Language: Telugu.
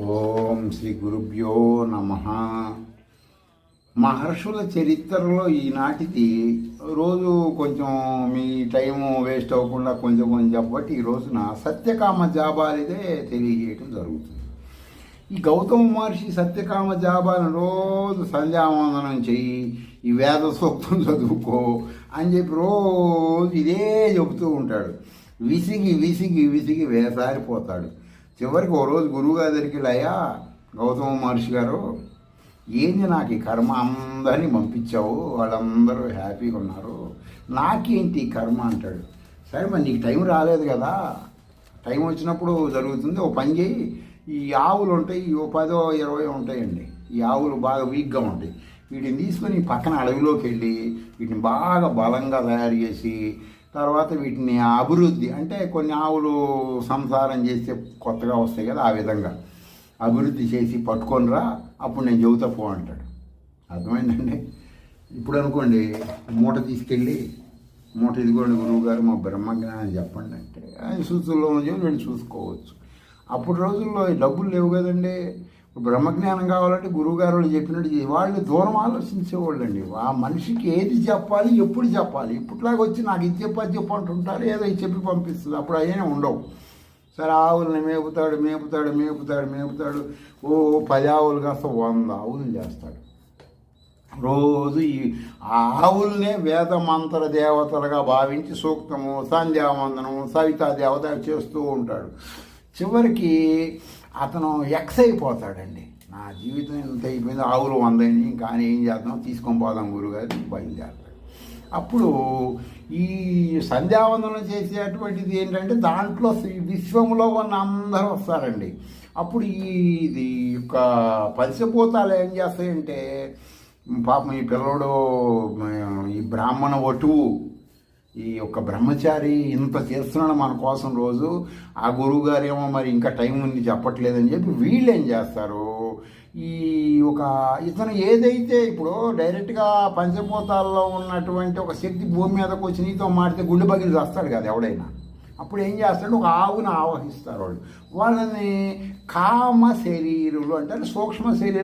ఓం శ్రీ గురుభ్యో నమ. మహర్షుల చరిత్రలో ఈనాటిది రోజు కొంచెం మీ టైము వేస్ట్ అవ్వకుండా కొంచెం చెప్పబట్టి ఈ రోజున సత్యకామ జాబాలిదే తెలియజేయటం జరుగుతుంది. ఈ గౌతమ మహర్షి సత్యకామ జాబాలను రోజు సంధ్యావందనం చెయ్యి, ఈ వేద సూక్తం చదువుకో అని చెప్పి రోజు ఇదే చెబుతూ ఉంటాడు. విసిగి విసిగి విసిగి వేసారిపోతాడు. చివరికి ఓ రోజు గురువుగారి దగ్గరికి వెళ్ళాయా, గౌతమ మహర్షి గారు, ఏంది నాకు ఈ కర్మ, అందరినీ పంపించావు, వాళ్ళందరూ హ్యాపీగా ఉన్నారు, నాకేంటి ఈ కర్మ అంటాడు. సరే మరి నీకు టైం రాలేదు కదా, టైం వచ్చినప్పుడు జరుగుతుంది, ఓ పని చేయి, ఈ ఆవులు ఉంటాయి, ఓ 10 20 ఉంటాయండి, ఈ ఆవులు బాగా వీక్గా ఉంటాయి, వీటిని తీసుకొని పక్కన అడవిలోకి వెళ్ళి వీటిని బాగా బలంగా తయారు చేసి తర్వాత వీటిని అభివృద్ధి, అంటే కొన్ని ఆవులు సంసారం చేస్తే కొత్తగా వస్తాయి కదా, ఆ విధంగా అభివృద్ధి చేసి పట్టుకొనిరా, అప్పుడు నేను చెబుతా పో అంటాడు. అర్థమైందండి. ఇప్పుడు అనుకోండి, మూట తీసుకెళ్ళి, మూట ఇదిగోండి గురువుగారు మా బ్రహ్మజ్ఞానం చెప్పండి అంటే ఆయన సూచనలో వీళ్ళు చూసుకోవచ్చు. అప్పుడు రోజుల్లో డబ్బులు లేవు కదండి. బ్రహ్మజ్ఞానం కావాలంటే గురువుగారు వాళ్ళు చెప్పినట్టు వాళ్ళు దూరం ఆలోచించేవాళ్ళు అండి. ఆ మనిషికి ఏది చెప్పాలి, ఎప్పుడు చెప్పాలి. ఇప్పట్లాగా వచ్చి నాకు ఇది చెప్పు అంటుంటారు, ఏదో చెప్పి పంపిస్తుంది, అప్పుడు అయ్యే ఉండవు. సరే ఆవులని మేపుతాడు మేపుతాడు మేపుతాడు మేపుతాడు, ఓ 10 ఆవులు కాస్త 100 ఆవులు చేస్తాడు. రోజు ఈ ఆవుల్నే వేద మంత్ర దేవతలుగా భావించి సూక్తము, సంధ్యావందనము, సవితా దేవత చేస్తూ ఉంటాడు. చివరికి అతను ఎక్స్ అయిపోతాడండి. నా జీవితం ఇంత అయిపోయింది, ఆవులు 100 అయినాయి, కానీ ఏం చేద్దాం, తీసుకొని పోదాం గురుగారు, బయలుదేరతాడు. అప్పుడు ఈ సంధ్యావందనం చేసేటువంటిది ఏంటంటే దాంట్లో విశ్వంలో ఉన్న అందరూ వస్తారండి. అప్పుడు ఇది యొక్క పంచభూతాలు ఏం చేస్తాయంటే, పాపం ఈ పిల్లడు, ఈ బ్రాహ్మణ వటువు, ఈ యొక్క బ్రహ్మచారి ఇంత చేస్తున్నాడు మన కోసం రోజు, ఆ గురువు గారు ఏమో మరి ఇంకా టైం ఉంది చెప్పట్లేదని చెప్పి వీళ్ళు ఏం చేస్తారు, ఈ ఒక ఇతను ఏదైతే ఇప్పుడు డైరెక్ట్గా పంచభూతాల్లో ఉన్నటువంటి ఒక శక్తి భూమి మీదకి వచ్చి నీతో మాడితే గుండె బగిలి చేస్తాడు కదా ఎవడైనా. అప్పుడు ఏం చేస్తాడు, ఒక ఆవును ఆవహిస్తారు వాళ్ళని కామ శరీరులు అంటే సూక్ష్మ శరీరం